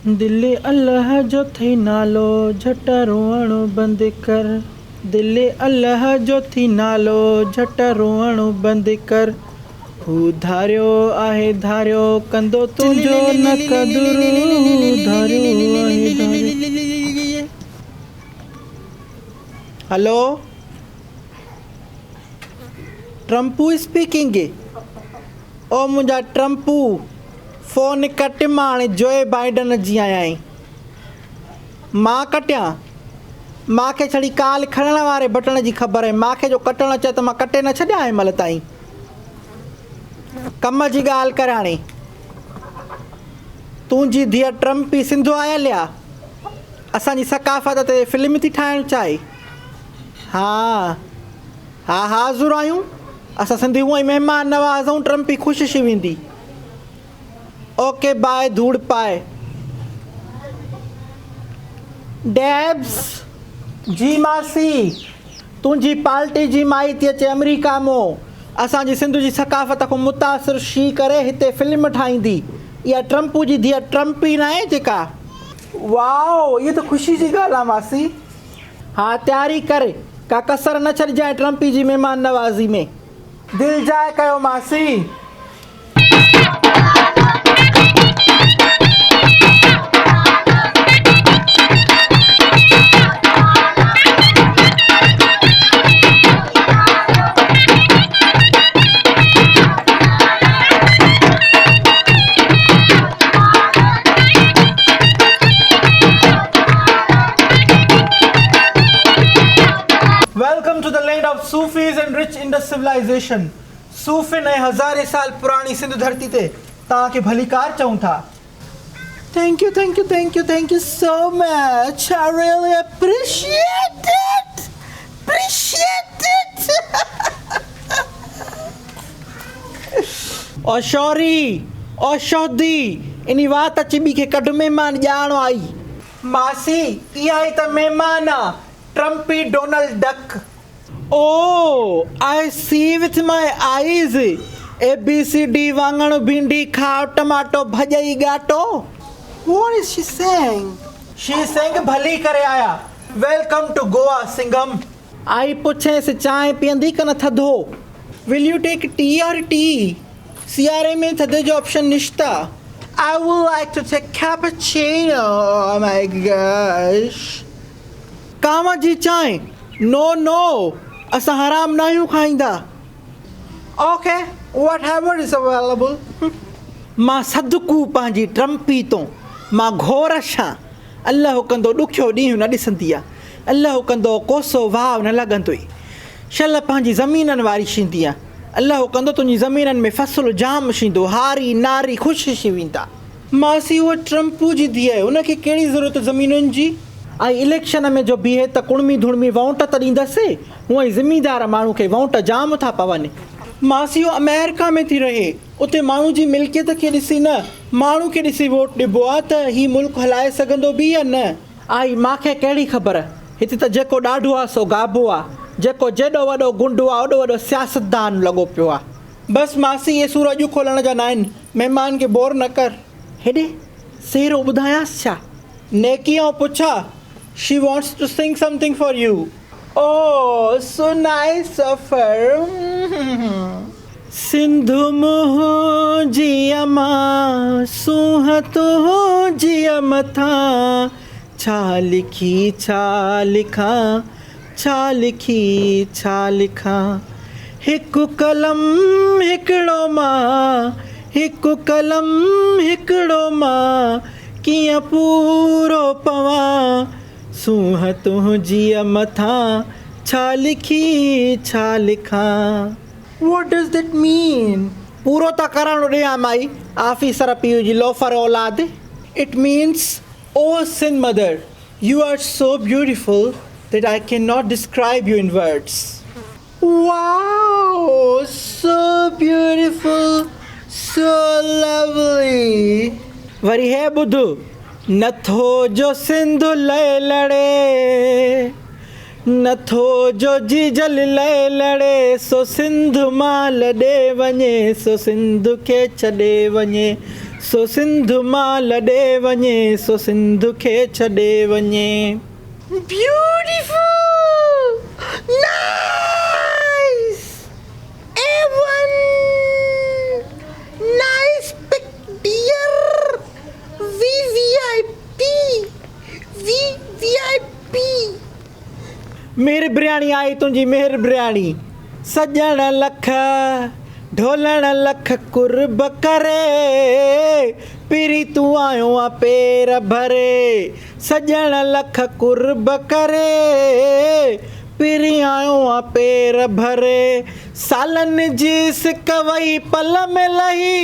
दिल अल्लाह जो थी नालो झट रोअणो बंदि कर। दिल अल्लाह जो थी नालो झट रोअणो बंदि कर। हू धारियो आहे धारियो कंदो तुंहिंजो न कदुरु। धारियो आहे धारियो। Hello, ट्रम्पू speaking. ओ मुंहिंजा ट्रम्पू, फ़ोन कट मां हाणे जोए बाइडन जी आया आहीं। मां कटियां? मूंखे छड़ी काल खणण वारे बटण जी ख़बर आहे। मूंखे जो कटणु अचे त मां कटे न छॾियां हिन महिल ताईं। कम जी ॻाल्हि कर हाणे। तुंहिंजी धीअ ट्रम्पी सिंधु आयल आहे। असांजी सकाफ़त ते फिल्म थी ठाहिणु चाहे? हा हा, हाज़ुर आहियूं। असां सिंधी हूअं ई महिमान नवाज़ ऐं ट्रम्पी ख़ुशि थी वेंदी। ओके बाय, धूड़ पाए। डेब्स जी मासी, तुंहिंजी पार्टी जी माई थी अचे अमेरिका मां। असांजी सिंध जी सकाफ़त खां मुतासिर थी करे हिते फिल्म ठाहींदी। इहा ट्रम्पू जी धीअ ट्रम्पी न आहे जेका? वाओ, इहा त ख़ुशी जी ॻाल्हि आहे मासी। हा, तयारी करे, का कसर न छॾिजांइ ट्रम्पी जी महिमान नवाज़ी में। दिलि जाए कयो मासी। Welcome to the land of Sufis and rich in the civilization. सूफ़िन ऐं हज़ारे साल पुरानी सिंध धरती ते तव्हांखे भलीकार चऊं था। Thank you, thank you, thank you, thank you so much. I really appreciate it. Appreciate it. ओ शौरी, ओ शौदी, इनी वात अची ॿी खे कढ महिमान ॼाण आई। मासी, इहा ई त महिमान आहे, ट्रम्पी Donald Duck. Oh, I see with my eyes. ABCD वांगण भिंडी खाओ tomato भॼई गाटो। What is she saying? She is saying भली करे आया। Welcome to Goa, Singham. आई पुछेसि चांहि पीअंदी कि न थधो? Will you take tea or tea? सियारे में थधे जो option निश्ता। I would like to take cappuccino. Oh my gosh. कांव जी चांहि? No, no. असां हराम न आहियूं खाईंदा। Okay, whatever is available. मां सदकू पंहिंजी ट्रम्पी तो मां घोर छां। अल्लाह कंदो ॾुखियो ॾींहुं न ॾिसंदी आहे। अल्लाह कंदो कोसो वाव न लॻंदो ई। शल पंहिंजी ज़मीननि वारी थींदी आहे। अल्लाह कंदो तुंहिंजी ज़मीननि में फ़सुलु जाम थींदो। हारी नारी ख़ुशि थी वेंदा। मासी, उहा ट्रम्पू जी धीअ आहे, हुनखे कहिड़ी ज़रूरत ज़मीनुनि जी? ऐं इलेक्शन में जो बीहे त कुड़मी धुड़मी वोट त ॾींदसि। हूअं ई ज़मींदार माण्हू खे वोट जाम था पवनि। मासी, उहो अमेरिका में थी रहे, उते माण्हू जी मिल्कियत खे ॾिसी न, माण्हू खे ॾिसी वोट ॾिबो आहे त हीउ मुल्क हलाए सघंदो बि या न। आई मूंखे कहिड़ी ख़बर, हिते त जेको ॾाढो आहे सो गाबो आहे, जेको जेॾो वॾो गुंडो आहे ओॾो वॾो सियासतदान लॻो पियो आहे। बसि मासी, इहे सूर अॼु खोलण जा न आहिनि। महिमान खे बोर न कर। हेॾे सेरो ॿुधायांसि छा? नेकी ऐं पुछा। She wants to sing something for you. Oh, so nice of her. Sindhu muhji ama suhat ji amatha cha likhi cha likha cha likhi cha likha hiku kalam hikdo ma hiku kalam hikdo ma kiya puro pawa सूह तुंहिंजी मथां छा लिखी छा लिखां। What does that mean? पूरो त करणु ॾियां माई, आफ़ीसर पीउ जी लोफर औलाद। It means, oh sin mother, you are so beautiful that I cannot describe you in words. Wow, so beautiful, so lovely. वरी है ॿुध, नथो जो सिंधु लय लड़े, नथो जो जीजल लय लड़े, सो सिंधु मां लॾे वञे, सो सिंधु खे छॾे वञे, सो सिंधु मां लॾे वञे सो सिंधु खे छॾे वञे beautiful nice A1 nice pic dear VVIP मेर बिरयानी आई तुंहिंजी मेर बिरयानी सजण लख ढोलण लख कुर्ब करे पिरी तूं आयो आ पेर भरे सजण लख कुर्ब करे पिरी आयो आ पेर भरे सालनि जी सिक वई पल में लही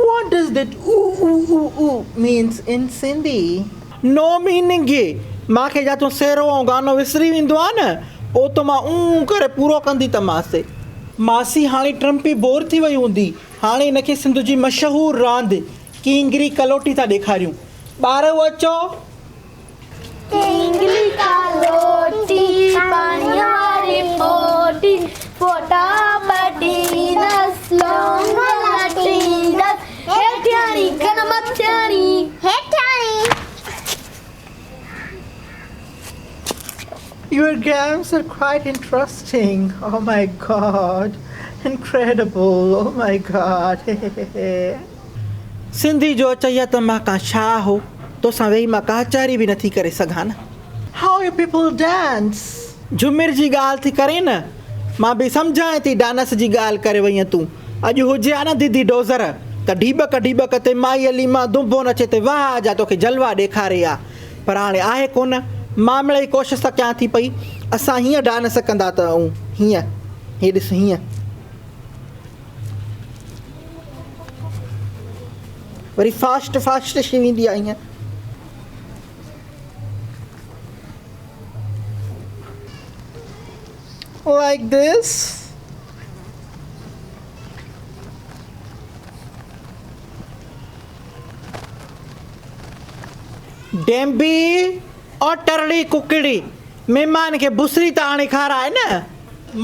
What does that ooh means in Sindhi? No meaning ये मांखे जातो सेरो ऐं गानो विसरी वेंदो आहे न पोइ त मां करे पूरो कंदी त मासी हाणे ट्रम्पी बोर थी वई हूंदी हाणे हिनखे सिंध जी मशहूरु रांदि किंगरी कलोटी था ॾेखारियूं ॿार अचो किंगरी कलोटी पाणी वारी पोटी पोटा पटीनस लौंग लटीनस हेठियाणी कन मथियाणी हेठियाणी Your games are quite interesting. Oh my God. Incredible. Oh my God. Sindhi जो चई त मां का छा हो तोसां वेही मां कहाचारी बि नथी करे सघां न How you people dance? झुमिर जी ॻाल्हि थी करे न मां बि सम्झां थी डांस जी ॻाल्हि करे वई तूं अॼु हुजे आ न दीदी डोज़र त ढीबक ते माई अली मां दुंबो नचे ते वाह जा तोखे जलवा ॾेखारे आ पर हाणे आहे कोन मां मिड़ई कोशिशि त कयां थी पई असां हीअं डांस कंदा त हीअं हे ॾिस हीअं वरी फास्ट थी वेंदी आहे हीअं like this डेम्बी और टरड़ी कुकड़ी महिमान खे बुसरी त आणे खाराए न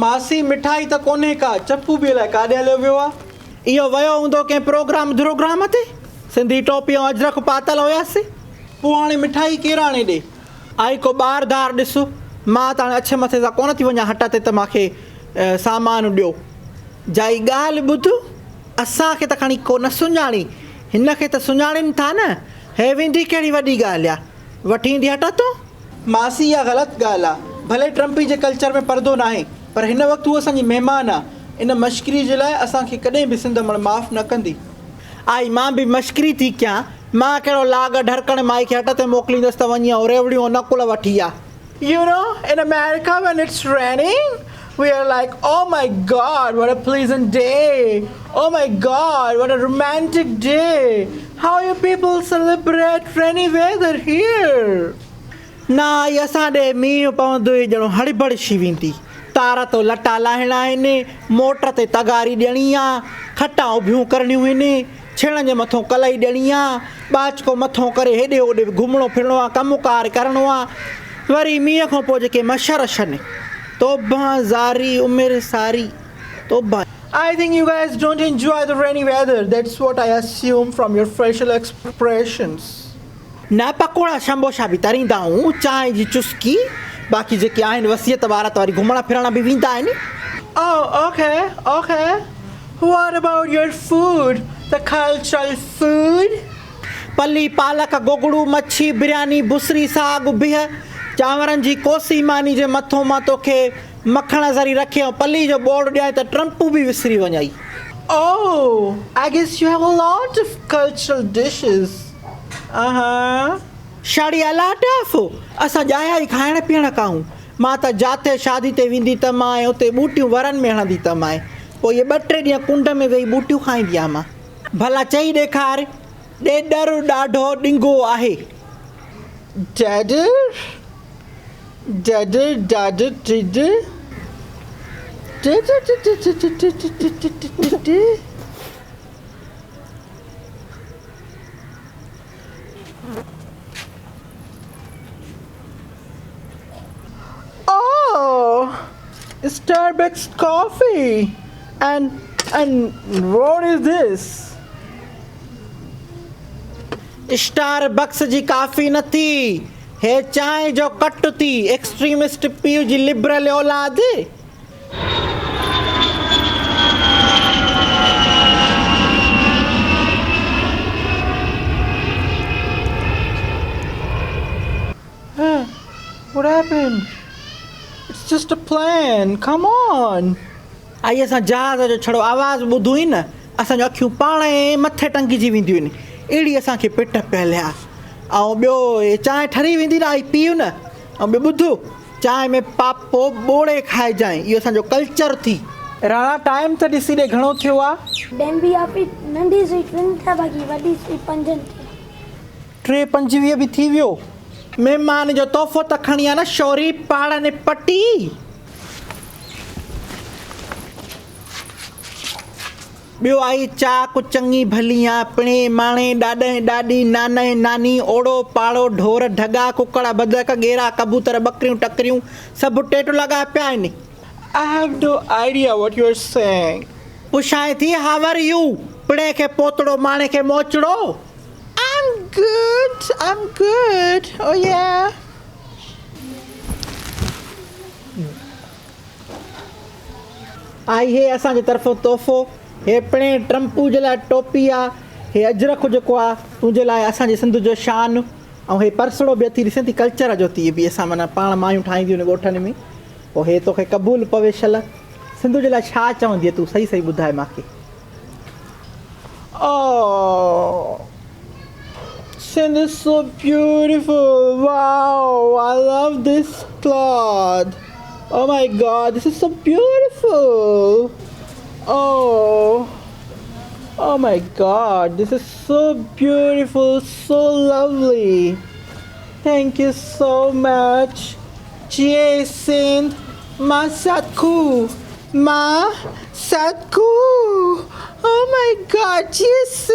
मासी मिठाई त कोन्हे का चप्पू बि अलाए काॾे हलियो वियो आहे इहो वियो हूंदो कंहिं प्रोग्राम ते सिंधी टोपी ऐं अजरक पातल हुयासीं पोइ हाणे मिठाई केरु आणे ॾे आई को ॿार धार ॾिस मां त हाणे अछे मथे सां कोन थी वञा हट ते त मूंखे सामान ॾियो जाई ॻाल्हि ॿुध असांखे त खणी को न सुञाणी हिनखे त सुञाणनि था न हे वेंदी कहिड़ी वॾी ॻाल्हि आहे वठी ईंदी हट तो मासी इहा ग़लति ॻाल्हि आहे भले ट्रम्पी जे कल्चर में परदो न आहे पर हिन वक़्तु उहा असांजी महिमान आहे इन मश्करी जे लाइ असांखे कॾहिं बि सिंध माफ़ु न कंदी आई मां बि मश्करी थी कयां मां कहिड़ो लाग ढरकण माई खे हट ते मोकिलींदसि त वञी ऐं रेवड़ियूं नकुल वठी आ You know, in America when it's raining, we are like, oh my God, what a pleasant day. Oh my God, what a romantic day. How you people celebrate rainy weather here? ना असांॾे मींहुं पवंदो ई ॼणो हड़बड़ थी वेंदी तार तो लटा लाहिणा आहिनि मोटर ते तगारी ॾियणी आहे खटा उभियूं करणियूं आहिनि छेण जे मथां कलाई ॾियणी आहे बाचको मथां करे हेॾे होॾे घुमणो फिरणो आहे कमुकार करिणो आहे वरी मींहं खां पोइ जेके मच्छर छनि तोबा ज़ारी उमिरि सारी तोबा I think you guys don't enjoy the rainy weather. That's what I assume from your facial expressions. न पकोड़ा शंबोशा बि तरींदा आहियूं चांहि जी चुस्की बाक़ी जेके आहिनि वसियत वारा त वरी घुमण फिरण बि वेंदा आहिनि Oh, okay. What about your food? The cultural food? पली पालक गोगड़ू मच्छी बिरयानी बुसरी साग बिह चांवरनि जी कोसी मानी जे मथां मां तोखे मखण ज़री रखे ऐं पली जो बोर्ड ॾियां त ट्रम्पू बि विसरी वञाई Oh, I guess you have a lot of cultural dishes. Sari अलाटफ असां ॼाया ई खाइण पीअण खाऊं मां त जाते शादी ते वेंदी त मां उते ॿूटियूं वरनि में हणंदी त मां पोइ इहे 2-3 ॾींहं कुंड में वेही ॿूटियूं खाईंदी आहियां मां भला चई ॾेखार ॾेॾर ॾाढो ॾिंगो आहे Oh, Starbucks coffee And what is this? Starbucks जी काफ़ी न थी, हे चांहि जो कट थी, एक्सट्रीमिस्ट पीउ जी लिबरल औलाद। What happened? It's just a plane. Come on. आई असां जहाज़ जो छड़ो आवाज़ ॿुधूं ई न असांजो अखियूं पाण ई मथे टंगिजी वेंदियूं आहिनि, अहिड़ी असांखे पिट पियल आहे। ऐं ॿियो हे चांहि ठरी वेंदी न आई पीउ न, ऐं ॿियो ॿुधो चांहि में पापो ॿोड़े खाइजांइ, इहो असांजो कल्चर थी। राणा टाइम त ॾिसी ॾे घणो थियो आहे? डेम्बी आपी नंढी सुई 20 बाक़ी वॾी सुई 5 थी। 3:25 बि थी वियो। महिमान जो तोहफ़ो त खणी आ न शौरी पाड़ ने पटी। ॿियो आई चाक चङी भली आहे, पिणे माणे ॾाॾे ॾाॾी नाने नानी ओड़ो पाड़ो ढोर ढगा कुकड़ा बदक गेरा कबूतर बकरियूं टकरियूं सभु टेट लॻा पिया आहिनि। I have no idea what you are saying. पुछां थी how are you? पिणे खे पोतड़ो माणे खे मोचड़ो। I'm good. Oh yeah. आई हे असांजे तरफ़ों तोहफ़ो, हे पिणे ट्रम्पू जे लाइ टोपी आहे, हे अजरक जेको आहे तुंहिंजे लाइ असांजे सिंध जो शान, ऐं हे परसड़ो बि अथई, ॾिसें थी कल्चर जो थी बि असां माना पाण मायूं ठाहींदियूं आहिनि ॻोठनि में। पोइ हे तोखे क़बूल पवे शल, सिंध जे लाइ छा चवंदी तूं सही सही ॿुधाए मूंखे। Oh, Sindh is so beautiful. Wow, I love this cloth. Oh my God, this is so beautiful. Oh my God, this is so beautiful, so lovely. Thank you so much. Jai Sindh, Ma Satku, Ma Satku. Oh my God, Jai Sindh.